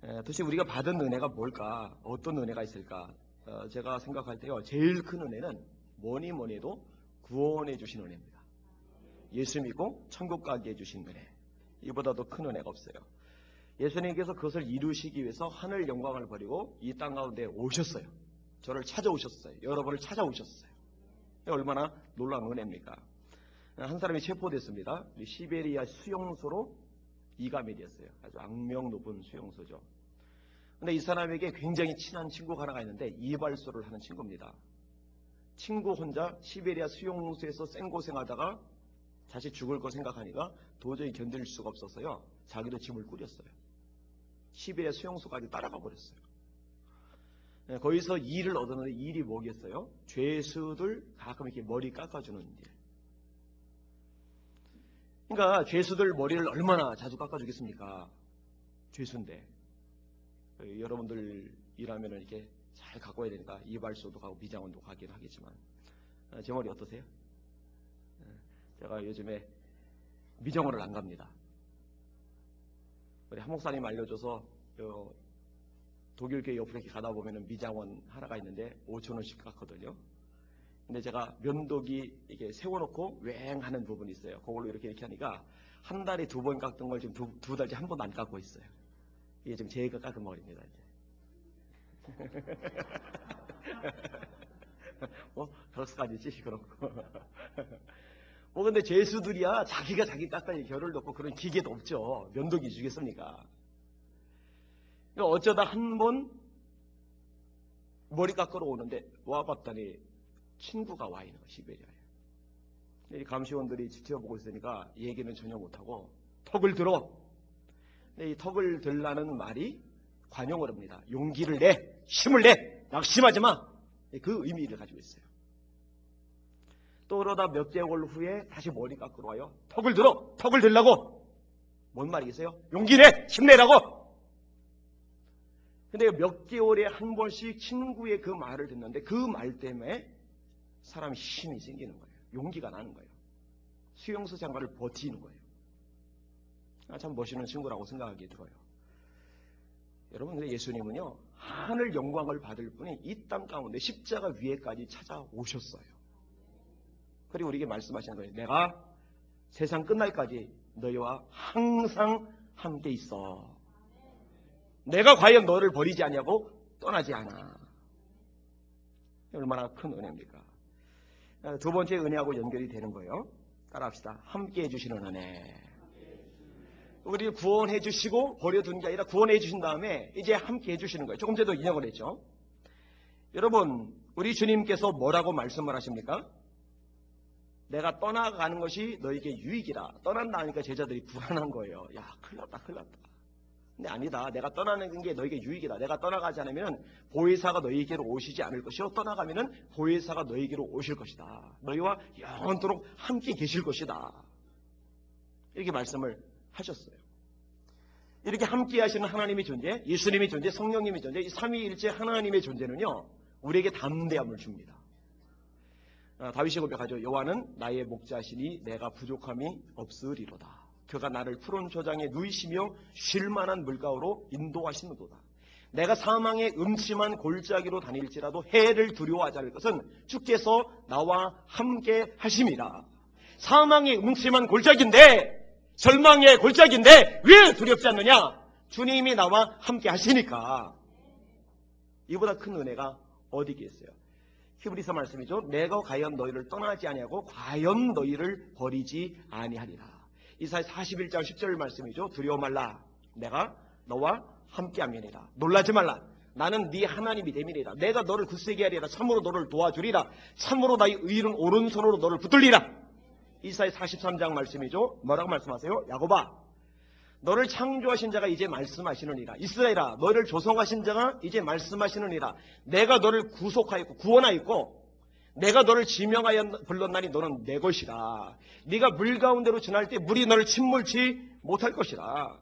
도대체 우리가 받은 은혜가 뭘까? 어떤 은혜가 있을까? 제가 생각할 때요, 제일 큰 은혜는 뭐니 해도 구원해 주신 은혜입니다. 예수 믿고 천국 가게 해주신 은혜. 이보다 더 큰 은혜가 없어요. 예수님께서 그것을 이루시기 위해서 하늘 영광을 버리고 이 땅 가운데 오셨어요. 저를 찾아오셨어요. 여러분을 찾아오셨어요. 얼마나 놀라운 은혜입니까? 한 사람이 체포됐습니다. 시베리아 수용소로 이감이 되었어요. 아주 악명 높은 수용소죠. 근데 이 사람에게 굉장히 친한 친구가 하나가 있는데 이발소를 하는 친구입니다. 친구 혼자 시베리아 수용소에서 생고생하다가 다시 죽을 거 생각하니까 도저히 견딜 수가 없어서요. 자기도 짐을 꾸렸어요. 시베리아 수용소까지 따라가 버렸어요. 거기서 일을 얻었는데 일이 뭐겠어요? 죄수들 가끔 이렇게 머리 깎아주는 일. 그러니까 죄수들 머리를 얼마나 자주 깎아주겠습니까? 죄수인데. 여러분들 일하면 이렇게 잘 갖고 와야 되니까 이발소도 가고 미장원도 가긴 하겠지만 제 머리 어떠세요? 제가 요즘에 미장원을 안 갑니다. 우리 한 목사님 알려줘서 독일 교회 옆으로 이렇게 가다 보면 미장원 하나가 있는데 5,000원씩 깎거든요. 근데 제가 면도기 이렇게 세워놓고 웽하는 부분이 있어요. 그걸로 이렇게 하니까 한 달에 2번 깎던 걸 지금 두 달째 한 번도 안 깎고 있어요. 이게 지금 제가 깎은 머리입니다. 이제. 드럭스까지지 그런 거. 근데 죄수들이야 자기가 자기 깎아야 결을 넣고 그런 기계도 없죠. 면도기 주겠습니까? 어쩌다 한 번 머리 깎으러 오는데 와봤더니 친구가 와 있는 거야, 시베리아에. 이 감시원들이 지켜보고 있으니까 얘기는 전혀 못하고 턱을 들어. 근데 이 턱을 들라는 말이 관용어로 합니다. 용기를 내, 힘을 내, 낙심하지 마. 그 의미를 가지고 있어요. 또 그러다 몇 개월 후에 다시 머리 깎으러 와요. 턱을 들어, 턱을 들라고. 뭔 말이겠어요? 용기 내, 힘내라고. 근데 몇 개월에 한 번씩 친구의 그 말을 듣는데 그 말 때문에 사람이 힘이 생기는 거예요. 용기가 나는 거예요. 수용소 생활을 버티는 거예요. 참 멋있는 친구라고 생각하기 들어요. 여러분, 근데 예수님은요, 하늘 영광을 받을 분이 이 땅 가운데 십자가 위에까지 찾아오셨어요. 그리고 우리에게 말씀하시는 거예요. 내가 세상 끝날까지 너희와 항상 함께 있어. 내가 과연 너를 버리지 않냐고 떠나지 않아. 얼마나 큰 은혜입니까? 두 번째 은혜하고 연결이 되는 거예요. 따라합시다. 함께 해주시는 은혜. 우리를 구원해 주시고 버려둔 게 아니라 구원해 주신 다음에 이제 함께 해주시는 거예요. 조금 전에도 인용을 했죠. 여러분, 우리 주님께서 뭐라고 말씀을 하십니까? 내가 떠나가는 것이 너에게 유익이다. 떠난다 하니까 제자들이 불안한 거예요. 야, 큰일 났다, 큰일 났다. 근데 아니다. 내가 떠나는 게 너에게 유익이다. 내가 떠나가지 않으면 보혜사가 너에게로 오시지 않을 것이요. 떠나가면 보혜사가 너에게로 오실 것이다. 너희와 영원토록 함께 계실 것이다. 이렇게 말씀을 하셨어요. 이렇게 함께 하시는 하나님의 존재, 예수님의 존재, 성령님의 존재, 이 삼위일체 하나님의 존재는요, 우리에게 담대함을 줍니다. 다윗이 고백하죠. 여호와는 나의 목자시니 내가 부족함이 없으리로다. 그가 나를 푸른 초장에 누이시며 쉴만한 물가로 인도하시는도다. 내가 사망의 음침한 골짜기로 다닐지라도 해를 두려워하지 않을 것은 주께서 나와 함께 하심이라. 사망의 음침한 골짜기인데, 절망의 골짜기인데 왜 두렵지 않느냐? 주님이 나와 함께 하시니까. 이보다 큰 은혜가 어디 있겠어요? 히브리서 말씀이죠. 내가 과연 너희를 떠나지 아니하고 과연 너희를 버리지 아니하리라. 이사야 41장 10절 말씀이죠. 두려워 말라. 내가 너와 함께함이니라. 놀라지 말라. 나는 네 하나님이 됨이니라. 내가 너를 굳세게 하리라. 참으로 너를 도와주리라. 참으로 나의 의는 오른손으로 너를 붙들리라. 이사야 43장 말씀이죠. 뭐라고 말씀하세요? 야곱아, 너를 창조하신 자가 이제 말씀하시느니라. 이스라엘아, 너를 조성하신 자가 이제 말씀하시느니라. 내가 너를 구속하였고 구원하였고 내가 너를 지명하여 불렀나니 너는 내 것이라. 네가 물 가운데로 지날 때 물이 너를 침몰치 못할 것이라.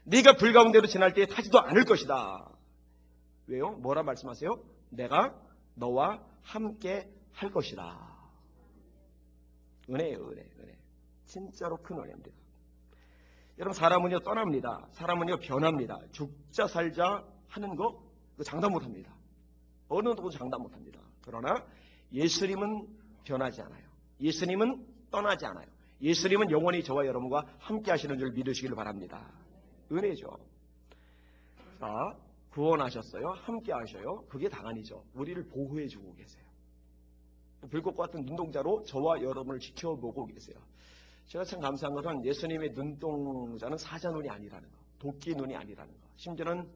네가 불 가운데로 지날 때 타지도 않을 것이다. 왜요? 뭐라 말씀하세요? 내가 너와 함께 할 것이라. 은혜예요, 은혜, 은혜. 진짜로 큰 은혜입니다. 여러분 사람은요 떠납니다. 사람은요 변합니다. 죽자 살자 하는 거 그거 장담 못합니다. 어느 누구도 장담 못합니다. 그러나 예수님은 변하지 않아요. 예수님은 떠나지 않아요. 예수님은 영원히 저와 여러분과 함께 하시는 줄 믿으시길 바랍니다. 은혜죠. 자, 구원하셨어요. 함께 하셔요. 그게 당연이죠. 우리를 보호해 주고 계세요. 불꽃과 같은 눈동자로 저와 여러분을 지켜보고 계세요. 제가 참 감사한 것은 예수님의 눈동자는 사자눈이 아니라는 거, 도끼 눈이 아니라는 거. 심지어는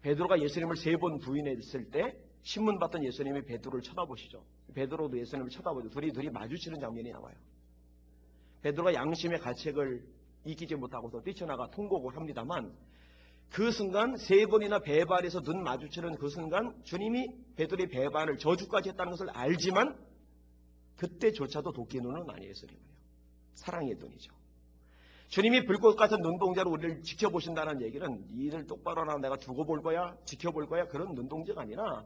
베드로가 예수님을 3번 부인했을 때 신문 봤던 예수님이 베드로를 쳐다보시죠. 베드로도 예수님을 쳐다보죠. 둘이 마주치는 장면이 나와요. 베드로가 양심의 가책을 이기지 못하고서 뛰쳐나가 통곡을 합니다만 그 순간 3번이나 배반해서 눈 마주치는 그 순간 주님이 베드로의 배반을 저주까지 했다는 것을 알지만 그때조차도 도끼 눈은 아니에요. 예수님은요. 사랑의 눈이죠. 주님이 불꽃 같은 눈동자로 우리를 지켜보신다는 얘기는 일을 똑바로 하나 내가 두고 볼 거야, 지켜볼 거야 그런 눈동자가 아니라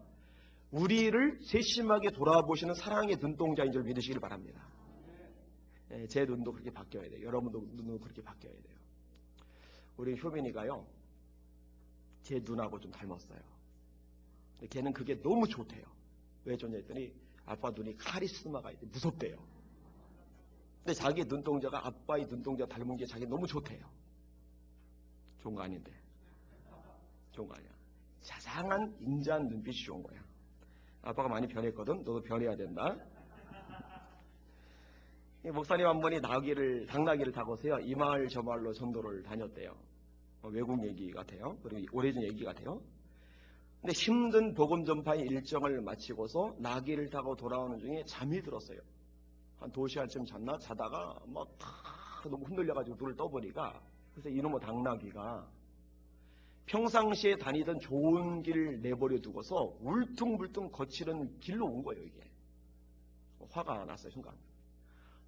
우리를 세심하게 돌아보시는 사랑의 눈동자인 줄 믿으시길 바랍니다. 제 눈도 그렇게 바뀌어야 돼요. 여러분도 눈도 그렇게 바뀌어야 돼요. 우리 효민이가요. 제 눈하고 좀 닮았어요. 근데 걔는 그게 너무 좋대요. 왜 좋냐 했더니 아빠 눈이 카리스마가 있대. 무섭대요. 근데 자기 눈동자가 아빠의 눈동자 닮은 게 자기 너무 좋대요. 좋은 거 아닌데. 좋은 거 아니야. 자상한 인자한 눈빛이 좋은 거야. 아빠가 많이 변했거든. 너도 변해야 된다. 목사님 한 분이 당나귀를 타고서요. 이 마을 저 마을로 전도를 다녔대요. 외국 얘기 같아요. 그리고 오래전 얘기 같아요. 근데 힘든 복음 전파의 일정을 마치고서 나귀를 타고 돌아오는 중에 잠이 들었어요. 한 2시간쯤 자다가 막 너무 흔들려가지고 눈을 떠보니까 그래서 이놈의 당나귀가 평상시에 다니던 좋은 길 내버려 두고서 울퉁불퉁 거칠은 길로 온 거예요. 이게 화가 났어요. 순간.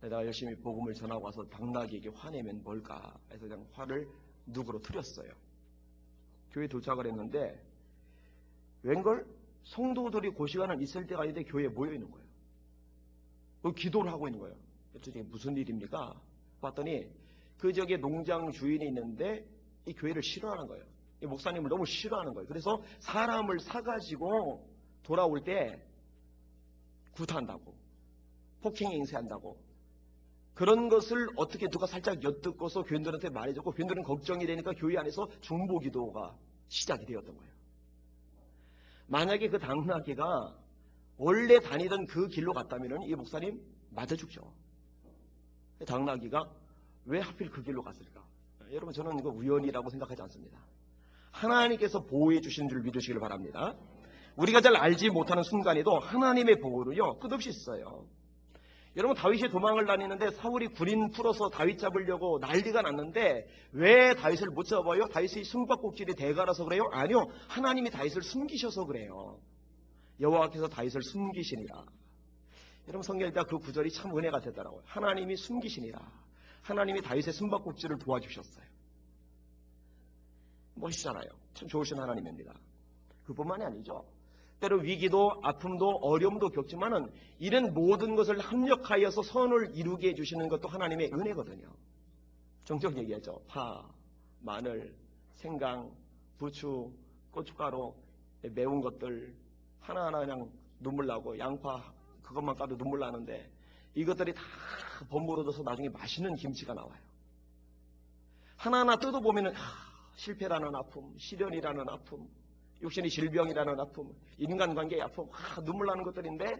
내가 열심히 복음을 전하고 와서 당나귀에게 화내면 뭘까 해서 그냥 화를 누구로 틀었어요. 교회에 도착을 했는데 웬걸 성도들이 그 시간은 있을 때가 아닌데 교회에 모여 있는 거예요. 기도를 하고 있는 거예요. 도대체 무슨 일입니까? 봤더니 그 지역에 농장 주인이 있는데 이 교회를 싫어하는 거예요. 이 목사님을 너무 싫어하는 거예요. 그래서 사람을 사가지고 돌아올 때 구타한다고, 폭행 행세한다고. 그런 것을 어떻게 누가 살짝 엿듣고서 교인들한테 말해줬고 교인들은 걱정이 되니까 교회 안에서 중보기도가 시작이 되었던 거예요. 만약에 그 당나귀가 원래 다니던 그 길로 갔다면 이 목사님 맞아 죽죠. 당나귀가 왜 하필 그 길로 갔을까? 여러분 저는 이거 우연이라고 생각하지 않습니다. 하나님께서 보호해 주시는 줄 믿으시길 바랍니다. 우리가 잘 알지 못하는 순간에도 하나님의 보호를요 끝없이 있어요. 여러분 다윗이 도망을 다니는데 사울이 군인 풀어서 다윗 잡으려고 난리가 났는데 왜 다윗을 못 잡아요? 다윗의 숨바꼭질이 대가라서 그래요? 아니요. 하나님이 다윗을 숨기셔서 그래요. 여호와께서 다윗을 숨기시니라. 여러분 성경에 그 구절이 참 은혜가 되더라고요. 하나님이 숨기시니라. 하나님이 다윗의 숨바꼭질을 도와주셨어요. 멋있잖아요. 참 좋으신 하나님입니다. 그뿐만이 아니죠. 때로 위기도 아픔도 어려움도 겪지만은 이런 모든 것을 합력하여서 선을 이루게 해주시는 것도 하나님의 은혜거든요. 종종 얘기하죠. 파, 마늘, 생강, 부추, 고춧가루, 매운 것들 하나하나 그냥 눈물 나고 양파 그것만 까도 눈물 나는데 이것들이 다 버무려져서 나중에 맛있는 김치가 나와요. 하나하나 뜯어보면은 실패라는 아픔, 시련이라는 아픔, 육신의 질병이라는 아픔, 인간관계의 아픔, 눈물 나는 것들인데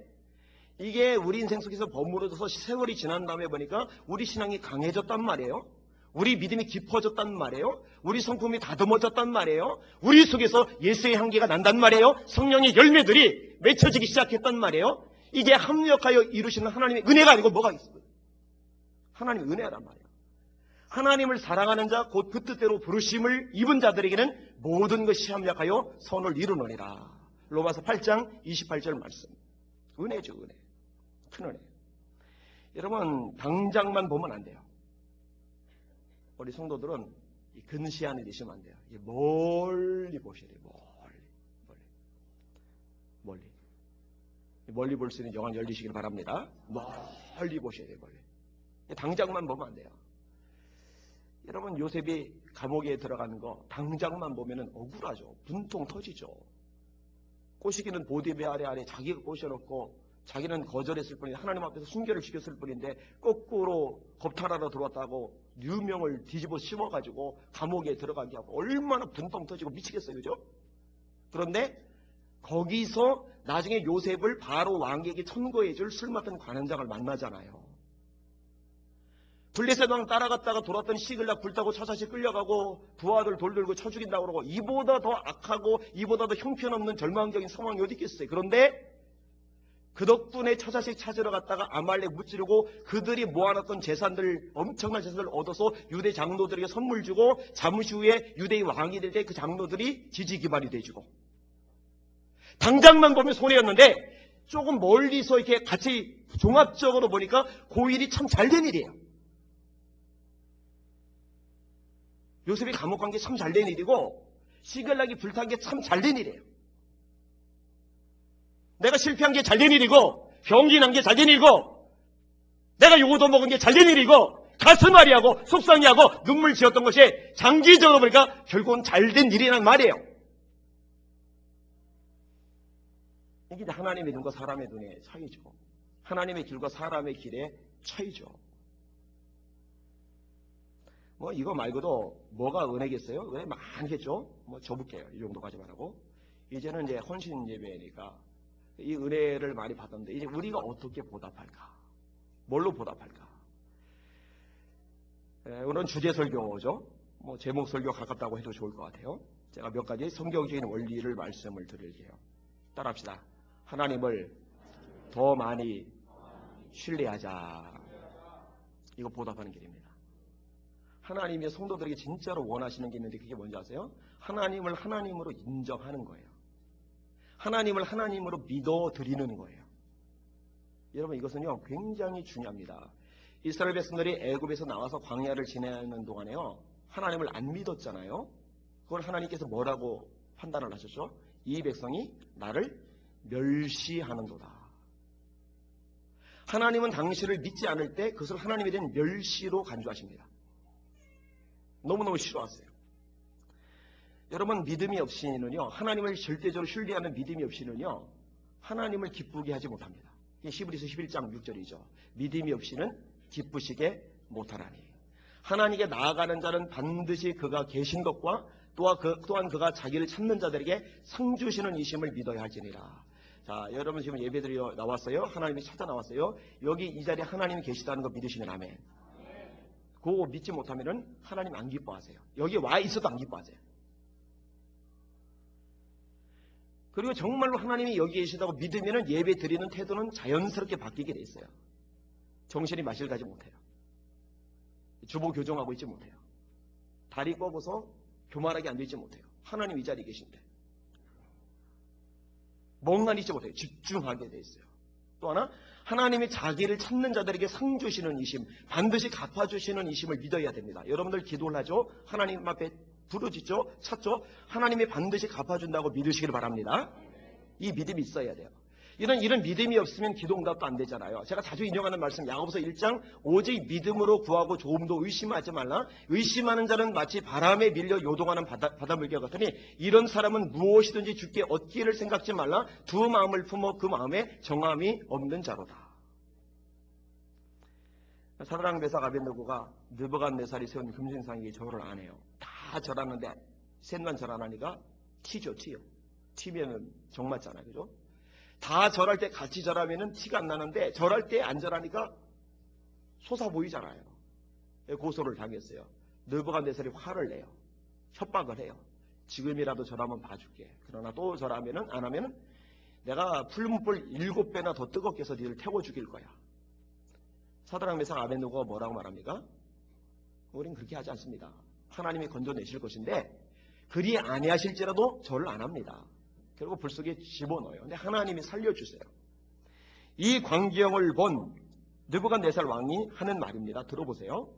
이게 우리 인생 속에서 버무려져서 세월이 지난 다음에 보니까 우리 신앙이 강해졌단 말이에요. 우리 믿음이 깊어졌단 말이에요. 우리 성품이 다듬어졌단 말이에요. 우리 속에서 예수의 향기가 난단 말이에요. 성령의 열매들이 맺혀지기 시작했단 말이에요. 이게 합력하여 이루시는 하나님의 은혜가 아니고 뭐가 있어요? 하나님의 은혜란 말이에요. 하나님을 사랑하는 자 곧 그 뜻대로 부르심을 입은 자들에게는 모든 것이 합력하여 선을 이루느니라. 로마서 8장 28절 말씀. 은혜죠, 은혜. 큰 은혜. 여러분 당장만 보면 안 돼요. 우리 성도들은 근시안을 내시면 안 돼요. 멀리 보셔야 돼요. 멀리 볼 수 있는 영광 열리시길 바랍니다. 멀리 보셔야 돼요. 멀리. 당장만 보면 안 돼요. 여러분 요셉이 감옥에 들어가는 거 당장만 보면은 억울하죠. 분통 터지죠. 꼬시기는 보디베아의 아래 자기가 꼬셔놓고 자기는 거절했을 뿐인데 하나님 앞에서 순결을 지켰을 뿐인데 거꾸로 겁탈하러 들어왔다고 유명을 뒤집어 씌워가지고 감옥에 들어가게 하고 얼마나 분통 터지고 미치겠어요. 그죠? 그런데 거기서 나중에 요셉을 바로 왕에게 천거해줄 술 맡은 관원장을 만나잖아요. 블레셋 왕 따라갔다가 돌았던 시글락 불타고 차사시 끌려가고 부하들 돌들고 쳐 죽인다고 그러고 이보다 더 악하고 이보다 더 형편없는 절망적인 상황이 어디 있겠어요. 그런데 그 덕분에 처자식 찾으러 갔다가 아말렉 무찌르고 그들이 모아놨던 재산들 엄청난 재산을 얻어서 유대 장로들에게 선물 주고 잠시 후에 유대의 왕이 될 때 그 장로들이 지지기반이 돼주고 당장만 보면 손해였는데 조금 멀리서 이렇게 같이 종합적으로 보니까 그 일이 참 잘된 일이에요. 요셉이 감옥 간 게 참 잘된 일이고 시글락이 불탄 게 참 잘된 일이에요. 내가 실패한 게 잘된 일이고 병이 난 게 잘된 일이고 내가 요거도 먹은 게 잘된 일이고 가슴앓이하고 속상해하고 눈물 지었던 것이 장기적으로 보니까 결국은 잘된 일이란 말이에요. 이게 하나님의 눈과 사람의 눈의 차이죠. 하나님의 길과 사람의 길의 차이죠. 뭐 이거 말고도 뭐가 은혜겠어요? 은혜 많겠죠? 뭐 접을게요. 이 정도까지만 하고 이제는 이제 헌신 예배니까 이 은혜를 많이 받았는데 이제 우리가 어떻게 보답할까? 뭘로 보답할까? 오늘은 주제 설교죠. 뭐 제목 설교 가깝다고 해도 좋을 것 같아요. 제가 몇 가지 성경적인 원리를 말씀을 드릴게요. 따라합시다. 하나님을 더 많이 신뢰하자. 이거 보답하는 길입니다. 하나님의 성도들에게 진짜로 원하시는 게 있는데 그게 뭔지 아세요? 하나님을 하나님으로 인정하는 거예요. 하나님을 하나님으로 믿어드리는 거예요. 여러분 이것은요 굉장히 중요합니다. 이스라엘 백성들이 애굽에서 나와서 광야를 지내는 동안에요 하나님을 안 믿었잖아요. 그걸 하나님께서 뭐라고 판단을 하셨죠? 이 백성이 나를 멸시하는도다. 하나님은 당신을 믿지 않을 때 그것을 하나님에 대한 멸시로 간주하십니다. 너무너무 싫어하세요. 여러분 믿음이 없이는요 하나님을 절대적으로 신뢰하는 믿음이 없이는요 하나님을 기쁘게 하지 못합니다. 히브리서 11장 6절이죠. 믿음이 없이는 기쁘시게 못하나니 하나님께 나아가는 자는 반드시 그가 계신 것과 또한 그가 자기를 찾는 자들에게 상 주시는 이심을 믿어야 할지니라. 자, 여러분 지금 예배드리러 나왔어요. 하나님이 찾아 나왔어요. 여기 이 자리에 하나님이 계시다는 거 믿으시면 아멘. 그거 믿지 못하면은 하나님 안 기뻐하세요. 여기 와 있어도 안 기뻐하세요. 그리고 정말로 하나님이 여기 계시다고 믿으면은 예배 드리는 태도는 자연스럽게 바뀌게 돼 있어요. 정신이 마실 가지 못해요. 주보 교정하고 있지 못해요. 다리 꺾어서 교만하게 앉아 있지 못해요. 하나님 이 자리에 계신데. 멍하니 있지 못해요. 집중하게 돼 있어요. 또 하나 하나님이 자기를 찾는 자들에게 상 주시는 이심, 반드시 갚아주시는 이심을 믿어야 됩니다. 여러분들 기도를 하죠. 하나님 앞에 부르짖죠. 찾죠. 하나님이 반드시 갚아준다고 믿으시길 바랍니다. 이 믿음이 있어야 돼요. 이런 믿음이 없으면 기도 응답도 안 되잖아요. 제가 자주 인용하는 말씀 야고보서 1장 오직 믿음으로 구하고 조금도 의심하지 말라. 의심하는 자는 마치 바람에 밀려 요동하는 바닷물개 같으니 이런 사람은 무엇이든지 주께 얻기를 생각지 말라. 두 마음을 품어 그 마음에 정함이 없는 자로다. 사드락 메삭 아벳느고가 느부갓네살이 세운 금신상에게 절을 안 해요. 다 절하는데 셋만 절 안 하니까 티죠. 티요. 티면은 정 맞잖아요. 그죠? 다 절할 때 같이 절하면은 티가 안 나는데 절할 때 안 절하니까 솟아 보이잖아요. 고소를 당했어요. 느부갓네살이 화를 내요. 협박을 해요. 지금이라도 절하면 봐줄게. 그러나 또 절하면은 안 하면은 내가 풀문불 7배나 더 뜨겁게 해서 너를 태워 죽일 거야. 사드락 메삭 아벳느고가 뭐라고 말합니까? 우린 그렇게 하지 않습니다. 하나님이 건져내실 것인데 그리 아니하실지라도 절을 안 합니다. 결국 불 속에 집어넣어요. 근데 하나님이 살려주세요. 이 광경을 본 느부갓네살 왕이 하는 말입니다. 들어보세요.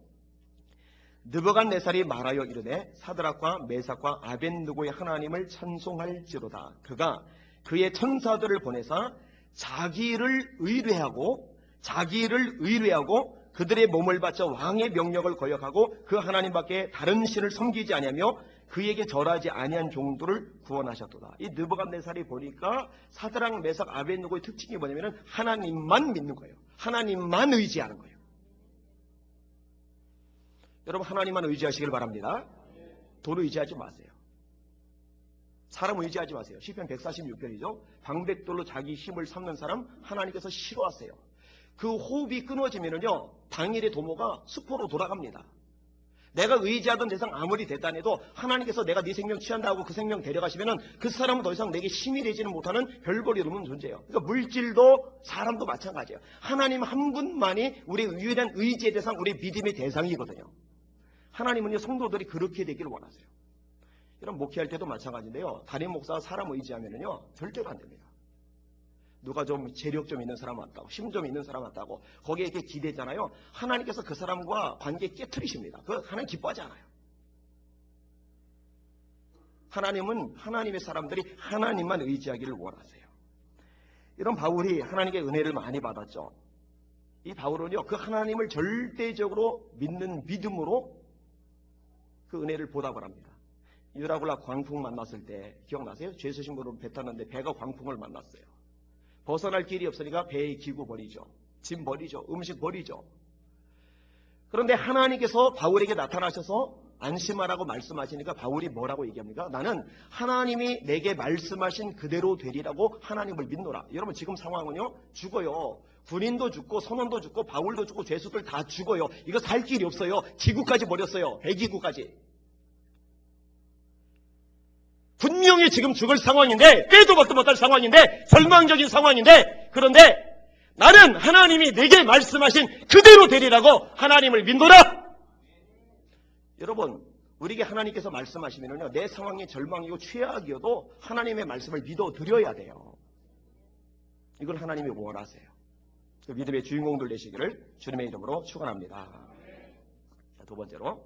느부갓네살이 말하여 이르되 사드락과 메삭과 아벳느고의 하나님을 찬송할지로다. 그가 그의 천사들을 보내사 자기를 의뢰하고 그들의 몸을 바쳐 왕의 명령을 거역하고 그 하나님밖에 다른 신을 섬기지 아니하며 그에게 절하지 아니한 종들을 구원하셨도다. 이 느부갓네살이 보니까 사드락, 메삭, 아벳느고의 특징이 뭐냐면 하나님만 믿는 거예요. 하나님만 의지하는 거예요. 여러분, 하나님만 의지하시길 바랍니다. 돈 의지하지 마세요. 사람 의지하지 마세요. 시편 146편이죠. 방백돌로 자기 힘을 삼는 사람 하나님께서 싫어하세요. 그 호흡이 끊어지면은요, 당일의 도모가 수포로 돌아갑니다. 내가 의지하던 대상 아무리 대단해도 하나님께서 내가 네 생명 취한다고 그 생명 데려가시면은 그 사람은 더 이상 내게 힘이 되지는 못하는 별볼이 없는 존재예요. 그러니까 물질도 사람도 마찬가지예요. 하나님 한 분만이 우리의 유일한 의지의 대상, 우리의 믿음의 대상이거든요. 하나님은요, 성도들이 그렇게 되기를 원하세요. 이런 목회할 때도 마찬가지인데요. 담임 목사가 사람 의지하면은요, 절대로 안 됩니다. 누가 좀 재력 좀 있는 사람 왔다고, 힘 좀 있는 사람 왔다고 거기에 이렇게 기대잖아요. 하나님께서 그 사람과 관계 깨트리십니다. 그거 하나님 기뻐하지 않아요. 하나님은 하나님의 사람들이 하나님만 의지하기를 원하세요. 이런 바울이 하나님의 은혜를 많이 받았죠. 이 바울은요, 그 하나님을 절대적으로 믿는 믿음으로 그 은혜를 보답을 합니다. 유라굴라 광풍 만났을 때 기억나세요? 죄 서신 분으로 배 탔는데 배가 광풍을 만났어요. 벗어날 길이 없으니까 배에 기구 버리죠. 짐 버리죠. 음식 버리죠. 그런데 하나님께서 바울에게 나타나셔서 안심하라고 말씀하시니까 바울이 뭐라고 얘기합니까? 나는 하나님이 내게 말씀하신 그대로 되리라고 하나님을 믿노라. 여러분, 지금 상황은요, 죽어요. 군인도 죽고 선원도 죽고 바울도 죽고 죄수들 다 죽어요. 이거 살 길이 없어요. 기구까지 버렸어요. 배기구까지. 분명히 지금 죽을 상황인데, 빼도 박도 못할 상황인데, 절망적인 상황인데, 그런데 나는 하나님이 내게 말씀하신 그대로 되리라고 하나님을 믿노라. 여러분, 우리에게 하나님께서 말씀하시면요, 내 상황이 절망이고 최악이어도 하나님의 말씀을 믿어드려야 돼요. 이걸 하나님이 원하세요. 그 믿음의 주인공들 되시기를 주님의 이름으로 축원합니다. 자, 두 번째로,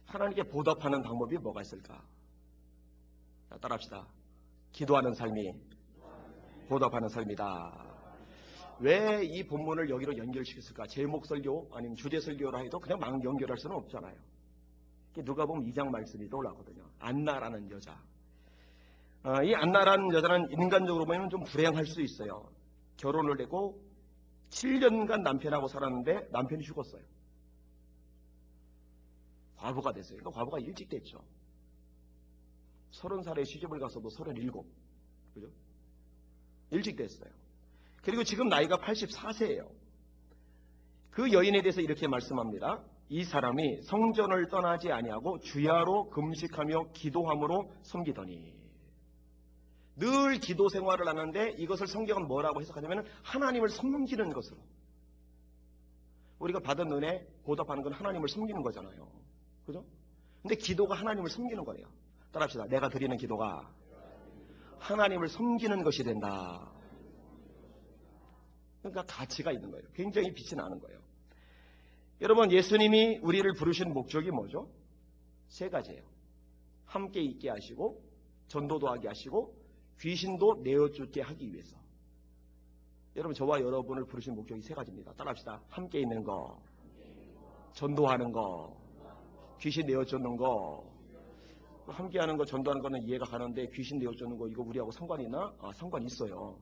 하나님께 보답하는 방법이 뭐가 있을까? 자, 따라합시다. 기도하는 삶이 보답하는 삶이다. 왜 이 본문을 여기로 연결시켰을까? 제목 설교 아니면 주제 설교라 해도 그냥 막 연결할 수는 없잖아요. 누가 보면 2장 말씀이 떠올랐거든요. 안나라는 여자. 이 안나라는 여자는 인간적으로 보면 좀 불행할 수 있어요. 결혼을 했고 7년간 남편하고 살았는데 남편이 죽었어요. 과부가 됐어요. 그러니까 과부가 일찍 됐죠. 30살에 시집을 가서도 37. 그죠? 일찍 됐어요. 그리고 지금 나이가 84세예요. 그 여인에 대해서 이렇게 말씀합니다. 이 사람이 성전을 떠나지 아니하고 주야로 금식하며 기도함으로 섬기더니. 늘 기도 생활을 하는데 이것을 성경은 뭐라고 해석하냐면 하나님을 섬기는 것으로. 우리가 받은 은혜, 보답하는 건 하나님을 섬기는 거잖아요. 그죠? 근데 기도가 하나님을 섬기는 거예요. 따라합시다. 내가 드리는 기도가 하나님을 섬기는 것이 된다. 그러니까 가치가 있는 거예요. 굉장히 빛이 나는 거예요. 여러분, 예수님이 우리를 부르신 목적이 뭐죠? 세 가지예요. 함께 있게 하시고, 전도도 하게 하시고, 귀신도 내어쫓게 하기 위해서. 여러분, 저와 여러분을 부르신 목적이 세 가지입니다. 따라합시다. 함께 있는 거, 전도하는 거, 귀신 내어쫓는 거. 함께하는 거, 전도하는 거는 이해가 가는데 귀신 내어쫓는 거 이거 우리하고 상관이 있나? 상관이 있어요.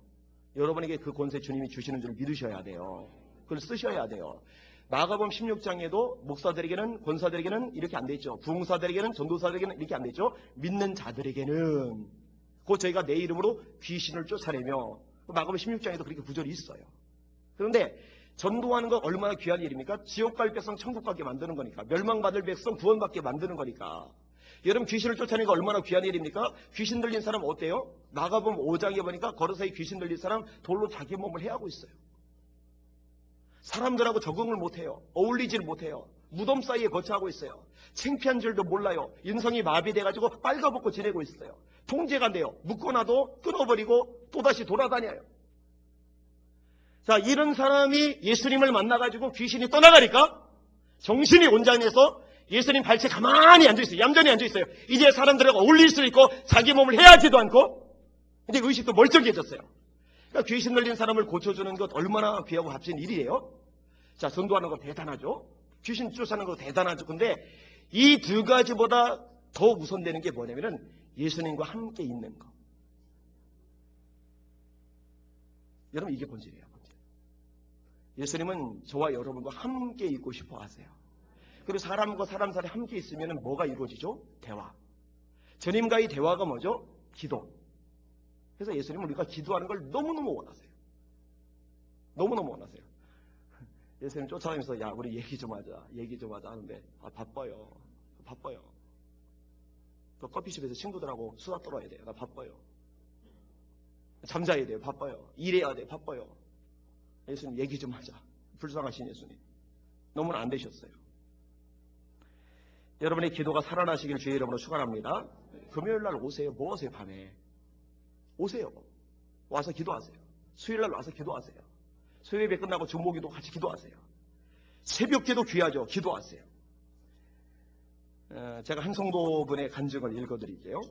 여러분에게 그 권세 주님이 주시는 줄 믿으셔야 돼요. 그걸 쓰셔야 돼요. 마가복음 16장에도 목사들에게는, 권사들에게는 이렇게 안 돼 있죠. 부흥사들에게는, 전도사들에게는 이렇게 안 돼 있죠. 믿는 자들에게는 곧 저희가 내 이름으로 귀신을 쫓아내며, 마가복음 16장에도 그렇게 구절이 있어요. 그런데 전도하는 건 얼마나 귀한 일입니까? 지옥 갈 백성 천국 가게 만드는 거니까. 멸망받을 백성 구원받게 만드는 거니까. 여러분, 귀신을 쫓아내는 거 얼마나 귀한 일입니까? 귀신 들린 사람 어때요? 마가복음 5장에 보니까 걸어서에 귀신 들린 사람 돌로 자기 몸을 해하고 있어요. 사람들하고 적응을 못해요. 어울리지를 못해요. 무덤 사이에 거처하고 있어요. 창피한 줄도 몰라요. 인성이 마비돼가지고 빨가벗고 지내고 있어요. 통제가 안 돼요. 묶어놔도 끊어버리고 또다시 돌아다녀요. 자, 이런 사람이 예수님을 만나가지고 귀신이 떠나가니까 정신이 온전해서 예수님 발치에 가만히 앉아있어요. 얌전히 앉아있어요. 이제 사람들하고 어울릴 수 있고 자기 몸을 해하지도 않고 근데 의식도 멀쩡해졌어요. 그러니까 귀신 들린 사람을 고쳐주는 것 얼마나 귀하고 값진 일이에요. 자, 전도하는 거 대단하죠? 귀신 쫓아내는 거 대단하죠? 근데 이 두 가지보다 더 우선되는 게 뭐냐면은 예수님과 함께 있는 거. 여러분, 이게 본질이에요, 본질. 예수님은 저와 여러분과 함께 있고 싶어 하세요. 그리고 사람과 사람 사이에 함께 있으면 뭐가 이루어지죠? 대화. 주님과의 대화가 뭐죠? 기도. 그래서 예수님은 우리가 기도하는 걸 너무너무 원하세요. 너무너무 원하세요. 예수님 쫓아다니면서 야, 우리 얘기 좀 하자 하는데 바빠요. 또 커피숍에서 친구들하고 수다 떨어야 돼요. 나 바빠요. 잠자야 돼요. 바빠요. 일해야 돼요. 바빠요. 예수님 얘기 좀 하자. 불쌍하신 예수님. 너무나 안 되셨어요. 여러분의 기도가 살아나시길 주의 이름으로 축원합니다. 금요일날 오세요. 뭐 하세요? 밤에 오세요. 와서 기도하세요. 수요일날 와서 기도하세요. 수요예배 끝나고 중보기도 같이 기도하세요. 새벽기도 귀하죠. 기도하세요. 제가 한 성도분의 간증을 읽어드릴게요.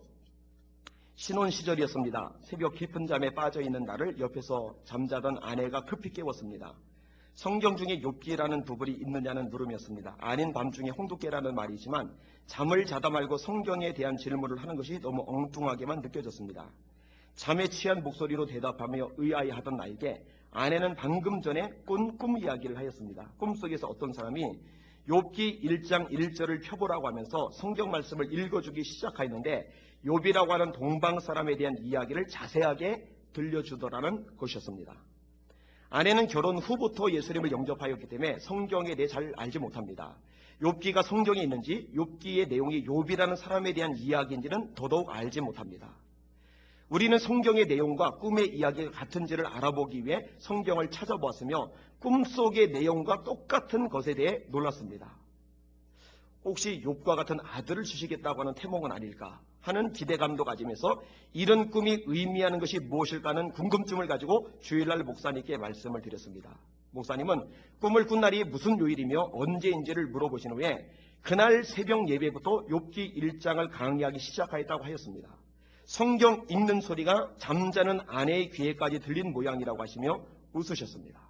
신혼 시절이었습니다. 새벽 깊은 잠에 빠져있는 나를 옆에서 잠자던 아내가 급히 깨웠습니다. 성경 중에 욥기라는 부분이 있느냐는 물음이었습니다. 아닌 밤중에 홍두깨라는 말이지만 잠을 자다 말고 성경에 대한 질문을 하는 것이 너무 엉뚱하게만 느껴졌습니다. 잠에 취한 목소리로 대답하며 의아해하던 나에게 아내는 방금 전에 꾼 꿈 이야기를 하였습니다. 꿈속에서 어떤 사람이 욥기 1장 1절을 펴보라고 하면서 성경 말씀을 읽어주기 시작하였는데 욥이라고 하는 동방 사람에 대한 이야기를 자세하게 들려주더라는 것이었습니다. 아내는 결혼 후부터 예수님을 영접하였기 때문에 성경에 대해 잘 알지 못합니다. 욥기가 성경에 있는지 욥기의 내용이 욥이라는 사람에 대한 이야기인지는 더더욱 알지 못합니다. 우리는 성경의 내용과 꿈의 이야기가 같은지를 알아보기 위해 성경을 찾아보았으며 꿈속의 내용과 똑같은 것에 대해 놀랐습니다. 혹시 욥과 같은 아들을 주시겠다고 하는 태몽은 아닐까 하는 기대감도 가지면서 이런 꿈이 의미하는 것이 무엇일까 하는 궁금증을 가지고 주일날 목사님께 말씀을 드렸습니다. 목사님은 꿈을 꾼 날이 무슨 요일이며 언제인지를 물어보신 후에 그날 새벽 예배부터 욥기 1장을 강의하기 시작하였다고 하였습니다. 성경 읽는 소리가 잠자는 아내의 귀에까지 들린 모양이라고 하시며 웃으셨습니다.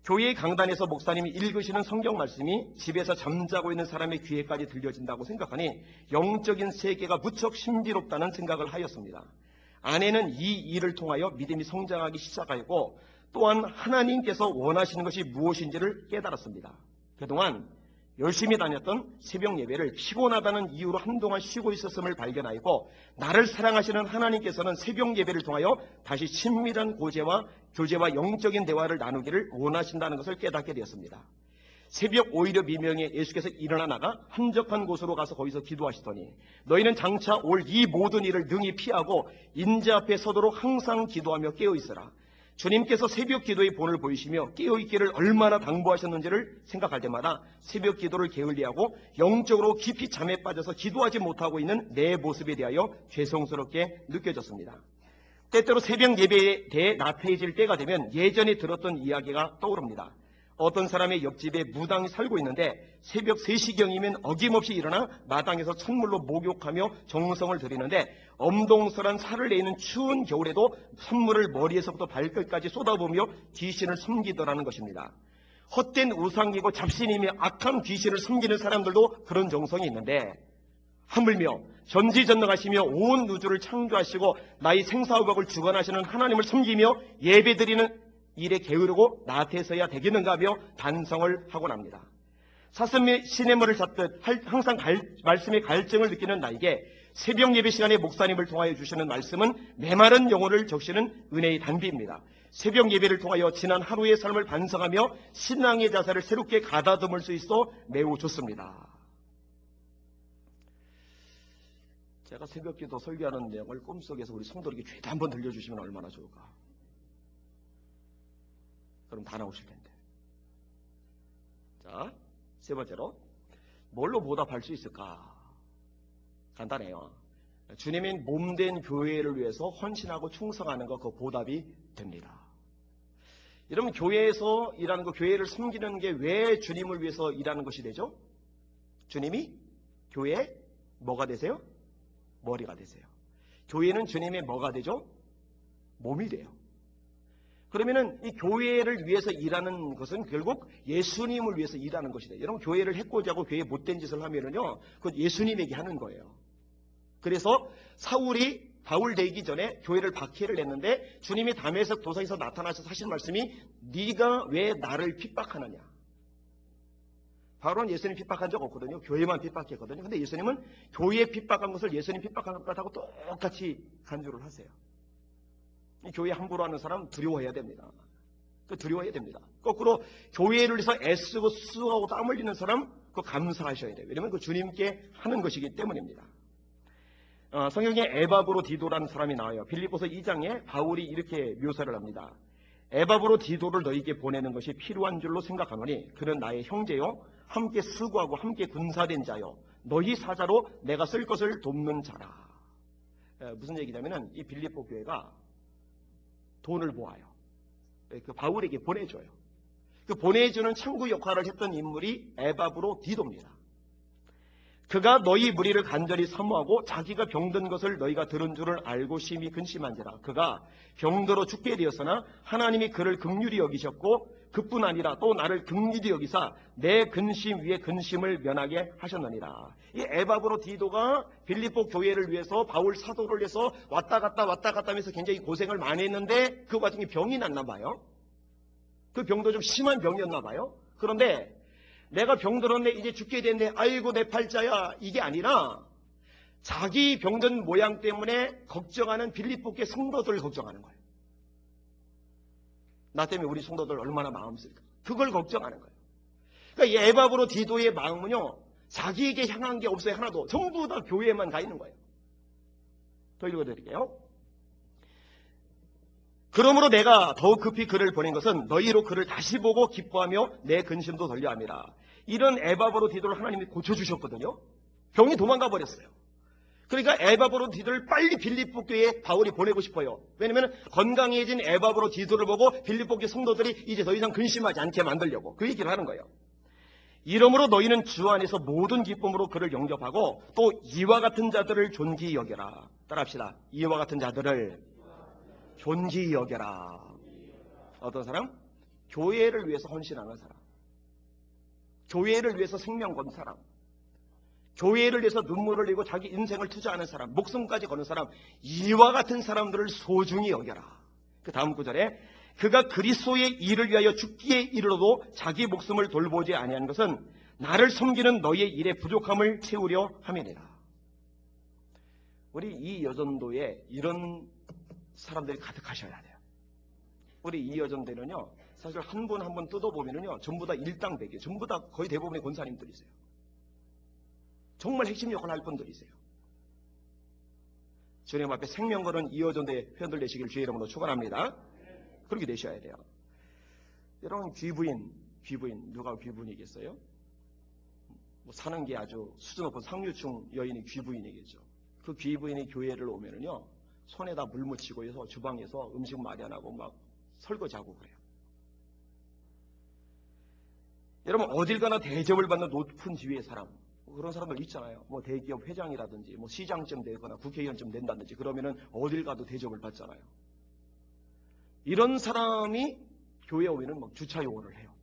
교회 강단에서 목사님이 읽으시는 성경 말씀이 집에서 잠자고 있는 사람의 귀에까지 들려진다고 생각하니 영적인 세계가 무척 신비롭다는 생각을 하였습니다. 아내는 이 일을 통하여 믿음이 성장하기 시작하였고 또한 하나님께서 원하시는 것이 무엇인지를 깨달았습니다. 그동안 열심히 다녔던 새벽 예배를 피곤하다는 이유로 한동안 쉬고 있었음을 발견하였고 나를 사랑하시는 하나님께서는 새벽 예배를 통하여 다시 친밀한 교제와 영적인 대화를 나누기를 원하신다는 것을 깨닫게 되었습니다. 새벽 오히려 미명에 예수께서 일어나 나가 한적한 곳으로 가서 거기서 기도하시더니 너희는 장차 올 이 모든 일을 능히 피하고 인자 앞에 서도록 항상 기도하며 깨어있으라. 주님께서 새벽 기도의 본을 보이시며 깨어있기를 얼마나 당부하셨는지를 생각할 때마다 새벽 기도를 게을리하고 영적으로 깊이 잠에 빠져서 기도하지 못하고 있는 내 모습에 대하여 죄송스럽게 느껴졌습니다. 때때로 새벽 예배에 대해 나태해질 때가 되면 예전에 들었던 이야기가 떠오릅니다. 어떤 사람의 옆집에 무당이 살고 있는데 새벽 3시경이면 어김없이 일어나 마당에서 찬물로 목욕하며 정성을 드리는데 엄동설한 살을 내는 추운 겨울에도 선물을 머리에서부터 발끝까지 쏟아부으며 귀신을 섬기더라는 것입니다. 헛된 우상이고 잡신이며 악한 귀신을 섬기는 사람들도 그런 정성이 있는데 하물며 전지전능하시며 온 우주를 창조하시고 나의 생사후복을 주관하시는 하나님을 섬기며 예배드리는 일에 게으르고 나태해서야 되겠는가 하며 반성을 하곤 합니다. 사슴이 시냇물을 찾듯 항상 말씀의 갈증을 느끼는 나에게 새벽 예배 시간에 목사님을 통하여 주시는 말씀은 메마른 영혼을 적시는 은혜의 단비입니다. 새벽 예배를 통하여 지난 하루의 삶을 반성하며 신앙의 자세를 새롭게 가다듬을 수 있어 매우 좋습니다. 제가 새벽기도 설교하는 내용을 꿈속에서 우리 성도에게 죄도 한번 들려주시면 얼마나 좋을까. 그럼 다 나오실 텐데. 자, 세 번째로 뭘로 보답할 수 있을까? 간단해요. 주님의 몸된 교회를 위해서 헌신하고 충성하는 거 그 보답이 됩니다. 여러분 교회에서 일하는 거, 교회를 섬기는 게 왜 주님을 위해서 일하는 것이 되죠? 주님이 교회의 뭐가 되세요? 머리가 되세요. 교회는 주님의 뭐가 되죠? 몸이 돼요. 그러면은 이 교회를 위해서 일하는 것은 결국 예수님을 위해서 일하는 것이다. 여러분, 교회를 해코지 하고 교회에 못된 짓을 하면은요, 그건 예수님에게 하는 거예요. 그래서 사울이 바울 되기 전에 교회를 박해를 했는데 주님이 담에색 도상에서 나타나셔서 하신 말씀이 네가 왜 나를 핍박하느냐. 바울은 예수님 핍박한 적 없거든요. 교회만 핍박했거든요. 근데 예수님은 교회 핍박한 것을 예수님 핍박한 것하고 똑같이 간주를 하세요. 이 교회 함부로 하는 사람 두려워해야 됩니다. 두려워해야 됩니다. 거꾸로 교회를 위해서 애쓰고 수고하고 땀 흘리는 사람 그거 감사하셔야 돼요. 왜냐하면 그 주님께 하는 것이기 때문입니다. 성경에 에바브로 디도라는 사람이 나와요. 빌립보서 2장에 바울이 이렇게 묘사를 합니다. 에바브로 디도를 너희에게 보내는 것이 필요한 줄로 생각하노니 그는 나의 형제요 함께 수고하고 함께 군사된 자요 너희 사자로 내가 쓸 것을 돕는 자라. 무슨 얘기냐면은 이 빌립보 교회가 돈을 모아요. 그 바울에게 보내줘요. 그 보내주는 창구 역할을 했던 인물이 에바브로 디도입니다. 그가 너희 무리를 간절히 사모하고 자기가 병든 것을 너희가 들은 줄을 알고 심히 근심한지라. 그가 병들어 죽게 되었으나 하나님이 그를 긍휼히 여기셨고 그뿐 아니라 또 나를 긍휼히 여기사 내 근심 위에 근심을 면하게 하셨느니라. 이 에바브로 디도가 빌립보 교회를 위해서 바울 사도를 해서 왔다 갔다 하면서 굉장히 고생을 많이 했는데 그 와중에 병이 났나 봐요. 그 병도 좀 심한 병이었나 봐요. 그런데 내가 병들었네 이제 죽게 됐네 아이고 내 팔자야 이게 아니라 자기 병든 모양 때문에 걱정하는 빌립보교회 성도들을 걱정하는 거예요. 나 때문에 우리 성도들 얼마나 마음 쓸까. 그걸 걱정하는 거예요. 그러니까 이 에바브로 디도의 마음은요 자기에게 향한 게 없어요. 하나도. 전부 다 교회에만 가 있는 거예요. 더 읽어드릴게요. 그러므로 내가 더욱 급히 그를 보낸 것은 너희로 그를 다시 보고 기뻐하며 내 근심도 덜려함이라. 이런 에바브로 디도를 하나님이 고쳐주셨거든요. 병이 도망가 버렸어요. 그러니까 에바브로 디도를 빨리 빌립보 교회에 바울이 보내고 싶어요. 왜냐하면 건강해진 에바브로 디도를 보고 빌립보 교회 성도들이 이제 더 이상 근심하지 않게 만들려고 그 얘기를 하는 거예요. 이러므로 너희는 주 안에서 모든 기쁨으로 그를 영접하고 또 이와 같은 자들을 존귀히 여겨라. 따라합시다. 이와 같은 자들을 존귀히 여겨라. 어떤 사람? 교회를 위해서 헌신하는 사람. 교회를 위해서 생명 건 사람. 교회를 위해서 눈물을 흘리고 자기 인생을 투자하는 사람. 목숨까지 거는 사람. 이와 같은 사람들을 소중히 여겨라. 그 다음 구절에 그가 그리스도의 일을 위하여 죽기에 이르러도 자기 목숨을 돌보지 아니한 것은 나를 섬기는 너희의 일의 부족함을 채우려 함이니라. 우리 이 여전도에 이런 사람들이 가득하셔야 돼요. 우리 이 여전대는요 사실 한 분 한 분 뜯어보면은요 전부 다 일당백이에요. 전부 다 거의 대부분의 권사님들이세요. 정말 핵심 역할을 할 분들이세요. 주님 앞에 생명 거는 이 여전대 회원들 되시길 주의 이름으로 축원합니다. 그렇게 되셔야 돼요. 여러분 귀부인 누가 귀부인이겠어요? 뭐 사는 게 아주 수준 높은 상류층 여인이 귀부인이겠죠. 그 귀부인이 교회를 오면은요 손에다 물 묻히고 해서 주방에서 음식 마련하고 막 설거지하고 그래요. 여러분 어딜 가나 대접을 받는 높은 지위의 사람 그런 사람들 있잖아요. 뭐 대기업 회장이라든지 뭐 시장쯤 되거나 국회의원쯤 된다든지 그러면은 어딜 가도 대접을 받잖아요. 이런 사람이 교회에 오면은 막 주차 요원을 해요.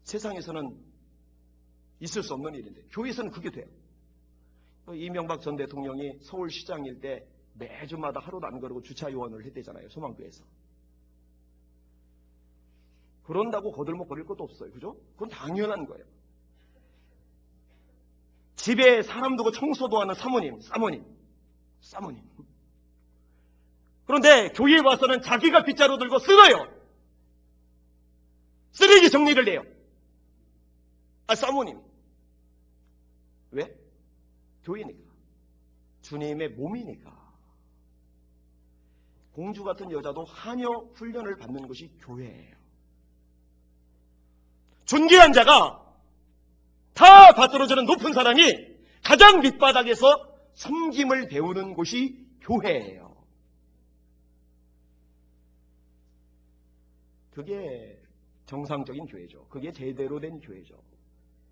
세상에서는 있을 수 없는 일인데 교회에서는 그게 돼요. 이명박 전 대통령이 서울시장일 때 매주마다 하루도 안 그러고 주차 요원을 했대잖아요. 소망교회에서. 그런다고 거들먹거릴 것도 없어요. 그죠? 그건 당연한 거예요. 집에 사람 두고 청소도 하는 사모님. 그런데 교회에 와서는 자기가 빗자루 들고 쓸어요. 쓰레기 정리를 해요. 사모님. 왜? 교회니까. 주님의 몸이니까. 공주 같은 여자도 한여 훈련을 받는 것이 교회예요. 존귀한 자가 다 받들어주는 높은 사람이 가장 밑바닥에서 섬김을 배우는 곳이 교회예요. 그게 정상적인 교회죠. 그게 제대로 된 교회죠.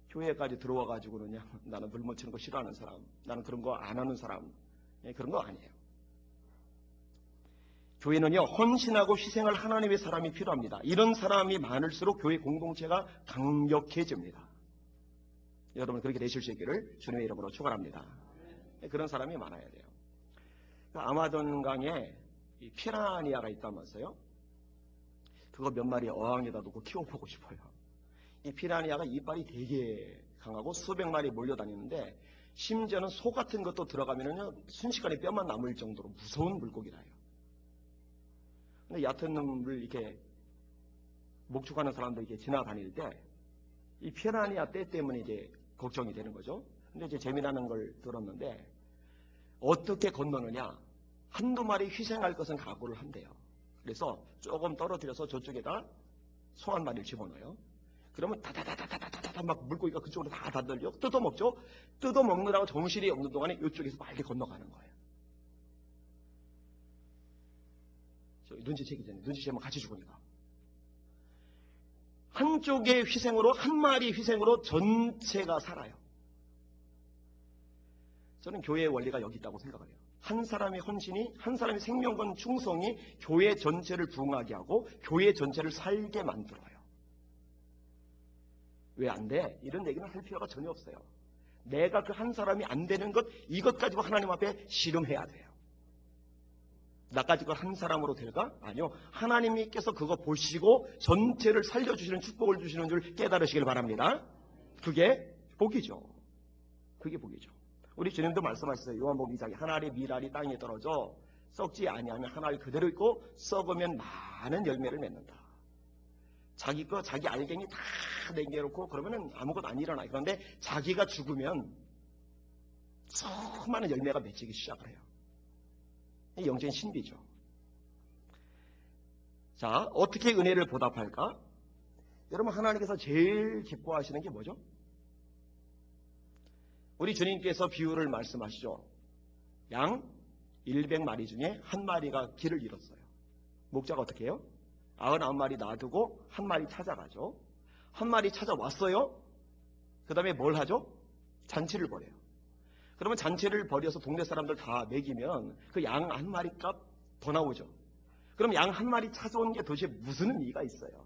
교회까지 들어와가지고는 그냥 나는 물 묻히는 거 싫어하는 사람, 나는 그런 거 안 하는 사람, 그런 거 아니에요. 교회는요, 헌신하고 희생할 하나님의 사람이 필요합니다. 이런 사람이 많을수록 교회 공동체가 강력해집니다. 여러분 그렇게 되실 수 있기를 주님의 이름으로 축원합니다. 그런 사람이 많아야 돼요. 아마존 강에 이 피라니아가 있다면서요. 그거 몇 마리 어항에다 놓고 키워보고 싶어요. 이 피라니아가 이빨이 되게 강하고 수백 마리 몰려다니는데 심지어는 소 같은 것도 들어가면은요 순식간에 뼈만 남을 정도로 무서운 물고기라요. 근데 얕은 놈을 이렇게 목축하는 사람들이 이렇게 지나다닐 때 이 피라니아 떼 때문에 이제 걱정이 되는 거죠. 근데 이제 재미나는 걸 들었는데 어떻게 건너느냐? 한두 마리 희생할 것은 각오를 한대요. 그래서 조금 떨어뜨려서 저쪽에다 소 한 마리를 집어넣어요. 그러면 다다다다다다다다 막 물고기가 그쪽으로 다 달려 뜯어먹죠. 뜯어먹느라고 정신이 없는 동안에 이쪽에서 빨리 건너가는 거예요. 저기 눈치채기 전에 눈치채면 같이 죽으니까. 한쪽의 희생으로 한 마리 희생으로 전체가 살아요. 저는 교회의 원리가 여기 있다고 생각을 해요. 한 사람의 헌신이, 한 사람의 생명과 충성이 교회 전체를 부흥하게 하고 교회 전체를 살게 만들어요. 왜 안 돼? 이런 얘기는 할 필요가 전혀 없어요. 내가 그 한 사람이 안 되는 것, 이것 가지고 하나님 앞에 씨름해야 돼요. 나까지 그 한 사람으로 될까? 아니요. 하나님께서 그거 보시고 전체를 살려주시는 축복을 주시는 줄 깨달으시길 바랍니다. 그게 복이죠. 그게 복이죠. 우리 주님도 말씀하셨어요. 요한복음 2장에 하나의 밀알이 땅에 떨어져 썩지 아니하면 하나를 그대로 있고 썩으면 많은 열매를 맺는다. 자기 거 자기 알갱이 다 남겨놓고 그러면은 아무것도 안 일어나요. 그런데 자기가 죽으면 수많은 열매가 맺히기 시작을 해요. 이 영적인 신비죠. 자, 어떻게 은혜를 보답할까? 여러분 하나님께서 제일 기뻐하시는 게 뭐죠? 우리 주님께서 비유를 말씀하시죠. 양 100마리 중에 한 마리가 길을 잃었어요. 목자가 어떻게 해요? 99마리 놔두고 한 마리 찾아가죠. 한 마리 찾아왔어요. 그 다음에 뭘 하죠? 잔치를 벌여요. 그러면 잔치를 벌여서 동네 사람들 다 먹이면 그 양 한 마리 값 더 나오죠. 그럼 양 한 마리 찾아온 게 도대체 무슨 의미가 있어요?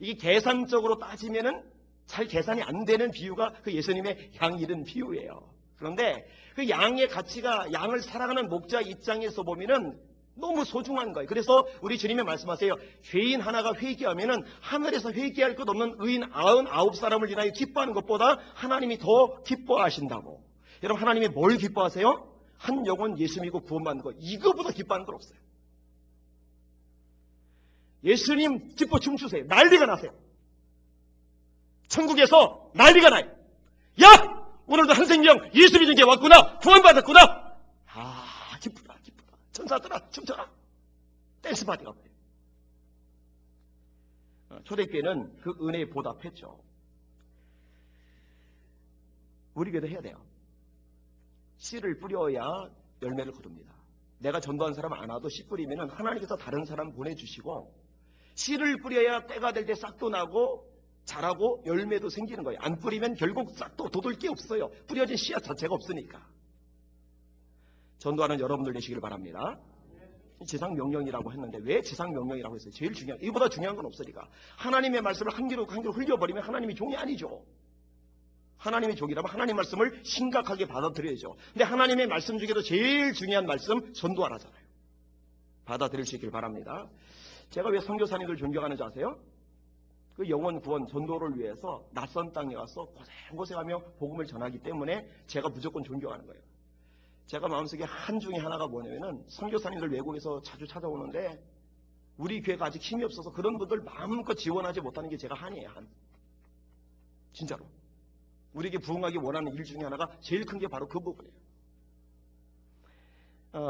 이게 계산적으로 따지면은 잘 계산이 안 되는 비유가 그 예수님의 양 잃은 비유예요. 그런데 그 양의 가치가 양을 사랑하는 목자 입장에서 보면은 너무 소중한 거예요. 그래서 우리 주님이 말씀하세요. 죄인 하나가 회개하면은 하늘에서 회개할 것 없는 의인 99사람을 인하여 기뻐하는 것보다 하나님이 더 기뻐하신다고. 여러분 하나님이 뭘 기뻐하세요? 한 영혼 예수 믿고 구원받는 거. 이거보다 기뻐하는 건 없어요. 예수님 기뻐 춤추세요. 난리가 나세요. 천국에서 난리가 나요. 야! 오늘도 한 생명 예수 믿은 게 왔구나. 구원받았구나. 아 기쁘다 기쁘다. 천사들아 춤춰라. 댄스 파티가 돼요. 초대교회는 그 은혜에 보답했죠. 우리 교회도 해야 돼요. 씨를 뿌려야 열매를 거둡니다. 내가 전도한 사람 안 와도 씨 뿌리면 하나님께서 다른 사람 보내주시고 씨를 뿌려야 때가 될 때 싹도 나고 자라고 열매도 생기는 거예요. 안 뿌리면 결국 싹도 돋을 게 없어요. 뿌려진 씨앗 자체가 없으니까. 전도하는 여러분들 되시길 바랍니다. 지상 명령이라고 했는데 왜 지상 명령이라고 했어요? 제일 중요한, 이보다 중요한 건 없으니까. 하나님의 말씀을 한 귀로 흘려버리면 하나님이 종이 아니죠. 하나님의 종이라면 하나님 말씀을 심각하게 받아들여야죠. 근데 하나님의 말씀 중에도 제일 중요한 말씀 전도하라잖아요. 받아들일 수 있길 바랍니다. 제가 왜 선교사님들 존경하는지 아세요? 그 영혼 구원 전도를 위해서 낯선 땅에 와서 고생하며 복음을 전하기 때문에 제가 무조건 존경하는 거예요. 제가 마음속에 한 중에 하나가 뭐냐면은 선교사님들 외국에서 자주 찾아오는데 우리 교회가 아직 힘이 없어서 그런 분들 마음껏 지원하지 못하는 게 제가 한이에요. 한. 진짜로. 우리에게 부흥하기 원하는 일 중에 하나가 제일 큰 게 바로 그 부분이에요.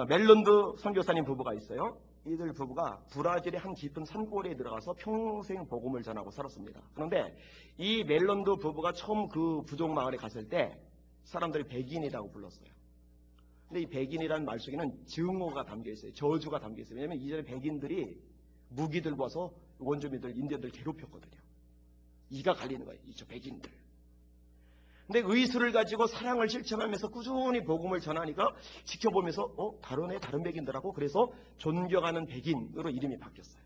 멜론드 선교사님 부부가 있어요. 이들 부부가 브라질의 한 깊은 산골에 들어가서 평생 복음을 전하고 살았습니다. 그런데 이 멜론드 부부가 처음 그 부족 마을에 갔을 때 사람들이 백인이라고 불렀어요. 근데 이 백인이라는 말 속에는 증오가 담겨 있어요. 저주가 담겨 있어요. 왜냐하면 이전에 백인들이 무기 들고 와서 원주민들, 인디언들 괴롭혔거든요. 이가 갈리는 거예요. 저 백인들. 근데 의술을 가지고 사랑을 실천하면서 꾸준히 복음을 전하니까 지켜보면서 다른 애 다른 백인들하고 그래서 존경하는 백인으로 이름이 바뀌었어요.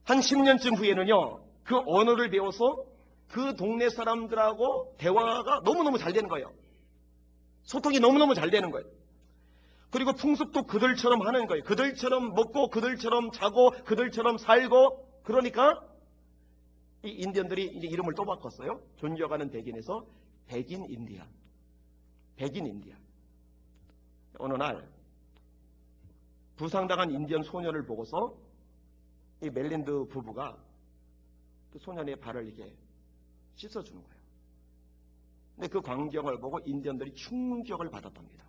한 10년쯤 후에는요, 그 언어를 배워서 그 동네 사람들하고 대화가 너무너무 잘 되는 거예요. 소통이 너무너무 잘 되는 거예요. 그리고 풍습도 그들처럼 하는 거예요. 그들처럼 먹고 그들처럼 자고 그들처럼 살고. 그러니까 이 인디언들이 이제 이름을 또 바꿨어요. 존경하는 백인에서 백인 인디언. 백인 인디언. 어느 날 부상당한 인디언 소년을 보고서 이 멜린드 부부가 그 소년의 발을 이렇게 씻어주는 거예요. 근데 그 광경을 보고 인디언들이 충격을 받았답니다.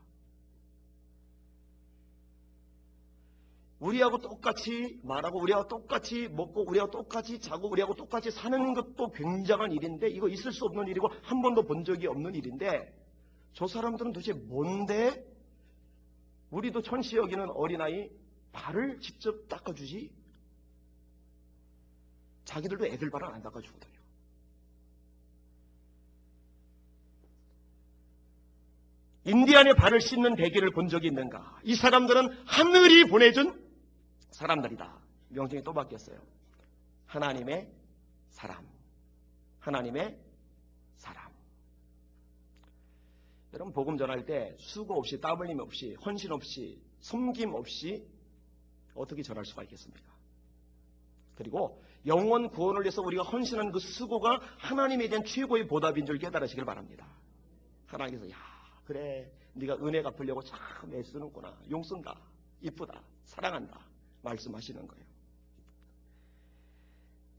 우리하고 똑같이 말하고 우리하고 똑같이 먹고 우리하고 똑같이 자고 우리하고 똑같이 사는 것도 굉장한 일인데, 이거 있을 수 없는 일이고 한 번도 본 적이 없는 일인데, 저 사람들은 도대체 뭔데 우리도 천시 여기는 어린아이 발을 직접 닦아주지? 자기들도 애들 발은 안 닦아주거든요. 인디안의 발을 씻는 백인을 본 적이 있는가? 이 사람들은 하늘이 보내준 사람들이다. 명칭이 또 바뀌었어요. 하나님의 사람. 하나님의 사람. 여러분, 복음 전할 때 수고 없이, 땀 흘림 없이, 헌신 없이, 섬김 없이 어떻게 전할 수가 있겠습니까? 그리고 영원 구원을 위해서 우리가 헌신한 그 수고가 하나님에 대한 최고의 보답인 줄 깨달으시길 바랍니다. 하나님께서 그래, 네가 은혜 갚으려고 참 애쓰는구나, 용쓴다, 이쁘다, 사랑한다 말씀하시는 거예요.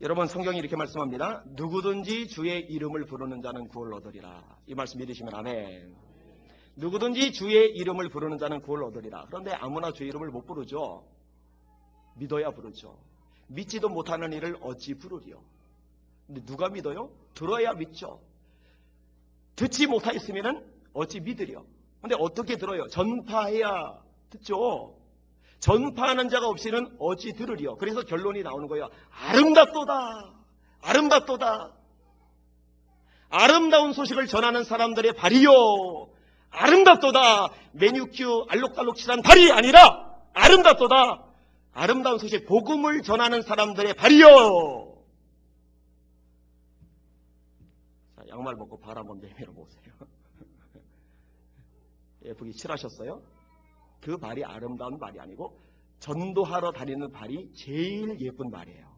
여러분, 성경이 이렇게 말씀합니다. 누구든지 주의 이름을 부르는 자는 구원을 얻으리라. 이 말씀 믿으시면 아멘. 누구든지 주의 이름을 부르는 자는 구원을 얻으리라. 그런데 아무나 주의 이름을 못 부르죠. 믿어야 부르죠. 믿지도 못하는 일을 어찌 부르리요. 근데 누가 믿어요? 들어야 믿죠. 듣지 못하였으면 어찌 믿으려. 근데 어떻게 들어요? 전파해야 듣죠. 전파하는 자가 없이는 어찌 들으리요. 그래서 결론이 나오는 거예요. 아름답도다. 아름답도다. 아름다운 소식을 전하는 사람들의 발이요. 아름답도다. 매니큐 알록달록칠한 발이 아니라 아름답도다. 아름다운 소식, 복음을 전하는 사람들의 발이요. 자, 양말 벗고 발 한번 내밀어 보세요. 예쁘게 칠하셨어요? 그 발이 아름다운 발이 아니고 전도하러 다니는 발이 제일 예쁜 발이에요.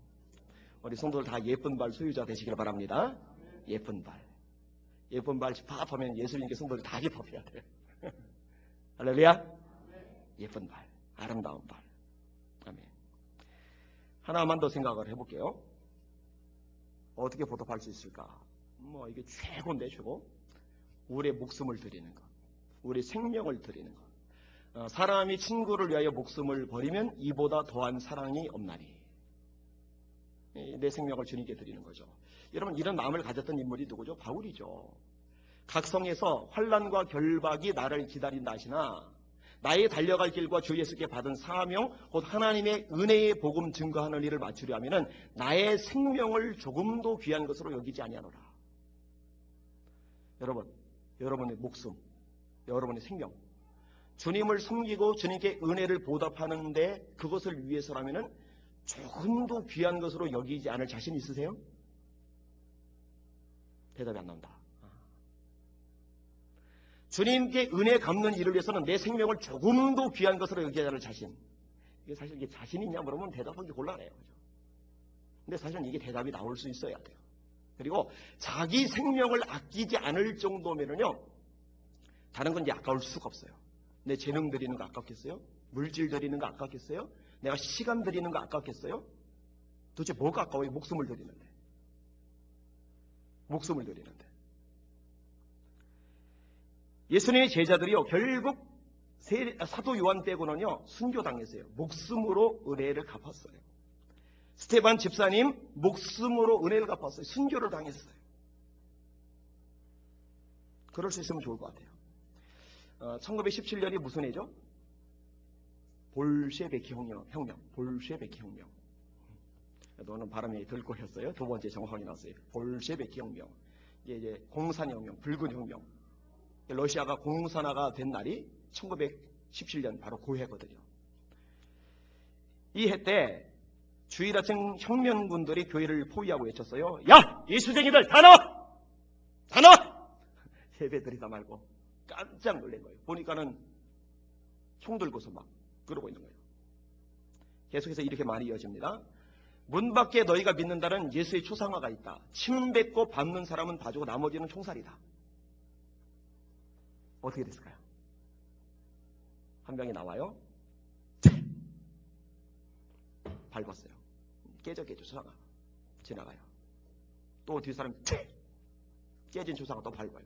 우리 성도들 다 예쁜 발 소유자 되시길 바랍니다. 예쁜 발. 예쁜 발 힙합하면 예수님께 성도들 다 힙합해야 돼요. 할렐루야. 예쁜 발, 아름다운 발. 아멘. 하나만 더 생각을 해볼게요. 어떻게 보답할 수 있을까? 이게 최고인데 최고. 우리의 목숨을 드리는 것, 우리 생명을 드리는 것. 사람이 친구를 위하여 목숨을 버리면 이보다 더한 사랑이 없나니. 내 생명을 주님께 드리는 거죠. 여러분, 이런 마음을 가졌던 인물이 누구죠? 바울이죠. 각성에서 환난과 결박이 나를 기다린다 하시나 나의 달려갈 길과 주 예수께 받은 사명 곧 하나님의 은혜의 복음 증거하는 일을 마치려 하면은 나의 생명을 조금도 귀한 것으로 여기지 아니하노라. 여러분, 여러분의 목숨, 여러분의 생명, 주님을 섬기고 주님께 은혜를 보답하는데 그것을 위해서라면은 조금도 귀한 것으로 여기지 않을 자신 있으세요? 대답이 안 나온다. 주님께 은혜 갚는 일을 위해서는 내 생명을 조금도 귀한 것으로 여기지 않을 자신. 이게 사실 이게 자신이 있냐 물어보면 대답하기 곤란해요. 그죠? 근데 사실은 이게 대답이 나올 수 있어야 돼요. 그리고 자기 생명을 아끼지 않을 정도면은요, 다른 건 이제 아까울 수가 없어요. 내 재능 드리는 거 아깝겠어요? 물질 드리는 거 아깝겠어요? 내가 시간 드리는 거 아깝겠어요? 도대체 뭐가 아까워요? 목숨을 드리는데. 목숨을 드리는데. 예수님의 제자들이요, 결국 사도 요한 빼고는요, 순교당했어요. 목숨으로 은혜를 갚았어요. 스테반 집사님 목숨으로 은혜를 갚았어요. 순교를 당했어요. 그럴 수 있으면 좋을 것 같아요. 1917년이 무슨 해죠? 볼셰비키 혁명. 볼셰비키 혁명. 오늘 바람이 덜 꼬였어요. 두 번째 정황이 났어요. 볼셰비키 혁명. 이제 공산혁명, 붉은 혁명. 러시아가 공산화가 된 날이 1917년 바로 그 해거든요. 이 해 때 주일아침 혁명군들이 교회를 포위하고 외쳤어요. 야! 이 수쟁이들 다 나와! 다 나와! 예배드리다 말고 깜짝 놀란 거예요. 보니까는 총 들고서 막 그러고 있는 거예요. 계속해서 이렇게 말이 이어집니다. 문 밖에 너희가 믿는다는 예수의 초상화가 있다. 침 뱉고 밟는 사람은 봐주고 나머지는 총살이다. 어떻게 됐을까요? 한 명이 나와요. 밟았어요. 깨져 초상화. 지나가요. 또 뒷사람 깨진 초상화 또 밟아요.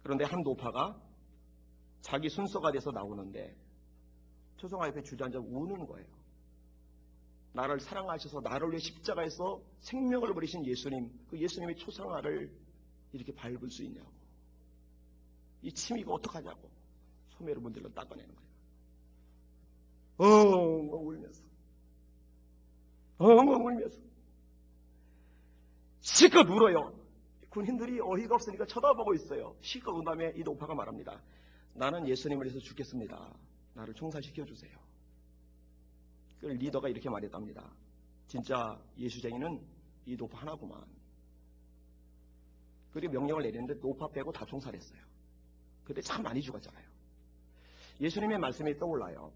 그런데 한 노파가 자기 순서가 돼서 나오는데 초상화 옆에 주저앉아 우는 거예요. 나를 사랑하셔서 나를 위해 십자가에서 생명을 버리신 예수님, 그 예수님의 초상화를 이렇게 밟을 수 있냐고. 이 침 이거 어떡하냐고 소매로 문질러 닦아내는 거예요. 울면서 울면서 실컷 울어요. 군인들이 어이가 없으니까 쳐다보고 있어요. 실컷 운 다음에 이 노파가 말합니다. 나는 예수님을 위해서 죽겠습니다. 나를 총살시켜주세요. 그 리더가 이렇게 말했답니다. 진짜 예수쟁이는 이 노파 하나구만. 그리고 명령을 내렸는데 노파 빼고 다 총살했어요. 그때 참 많이 죽었잖아요. 예수님의 말씀이 떠올라요.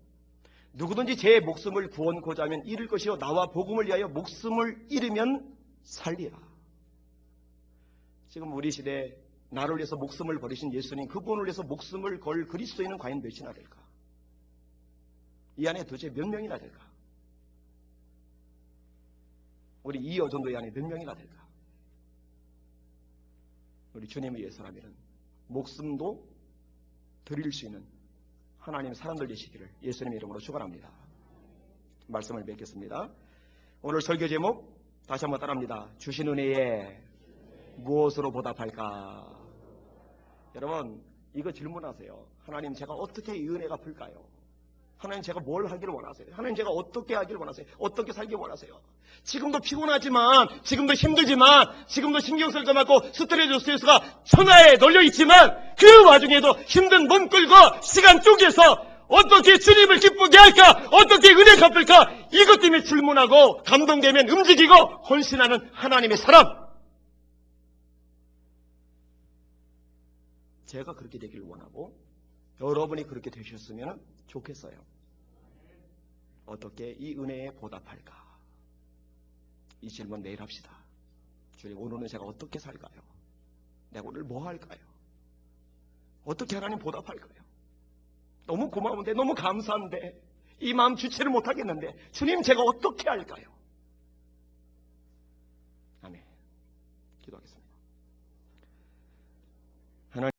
누구든지 제 목숨을 구원고자 하면 잃을 것이요 나와 복음을 위하여 목숨을 잃으면 살리라. 지금 우리 시대에 나를 위해서 목숨을 버리신 예수님, 그분을 위해서 목숨을 걸 그리스도인은 과연 몇이나 될까? 이 안에 도대체 몇 명이나 될까? 우리 이 여전도의 안에 몇 명이나 될까? 우리 주님을 위해서라면 목숨도 드릴 수 있는 하나님의 사람들 되시기를 예수님의 이름으로 축원합니다. 말씀을 맺겠습니다. 오늘 설교 제목 다시 한번 따라합니다. 주신 은혜에 무엇으로 보답할까? 여러분 이거 질문하세요. 하나님 제가 어떻게 이 은혜가 풀까요? 하나님 제가 뭘 하기를 원하세요? 하나님 제가 어떻게 하기를 원하세요? 어떻게 살기 원하세요? 지금도 피곤하지만, 지금도 힘들지만, 지금도 신경쓸 많고 스트레스가 천하에 널려있지만 그 와중에도 힘든 몸 끌고 시간 쪼개서 어떻게 주님을 기쁘게 할까? 어떻게 은혜 갚을까? 이것 때문에 질문하고 감동되면 움직이고 헌신하는 하나님의 사람. 제가 그렇게 되기를 원하고 여러분이 그렇게 되셨으면 좋겠어요. 어떻게 이 은혜에 보답할까? 이 질문 내일 합시다. 주님 오늘은 제가 어떻게 살까요? 내가 오늘 뭐 할까요? 어떻게 하나님 보답할까요? 너무 고마운데 너무 감사한데 이 마음 주체를 못하겠는데 주님 제가 어떻게 할까요? 아멘. 기도하겠습니다.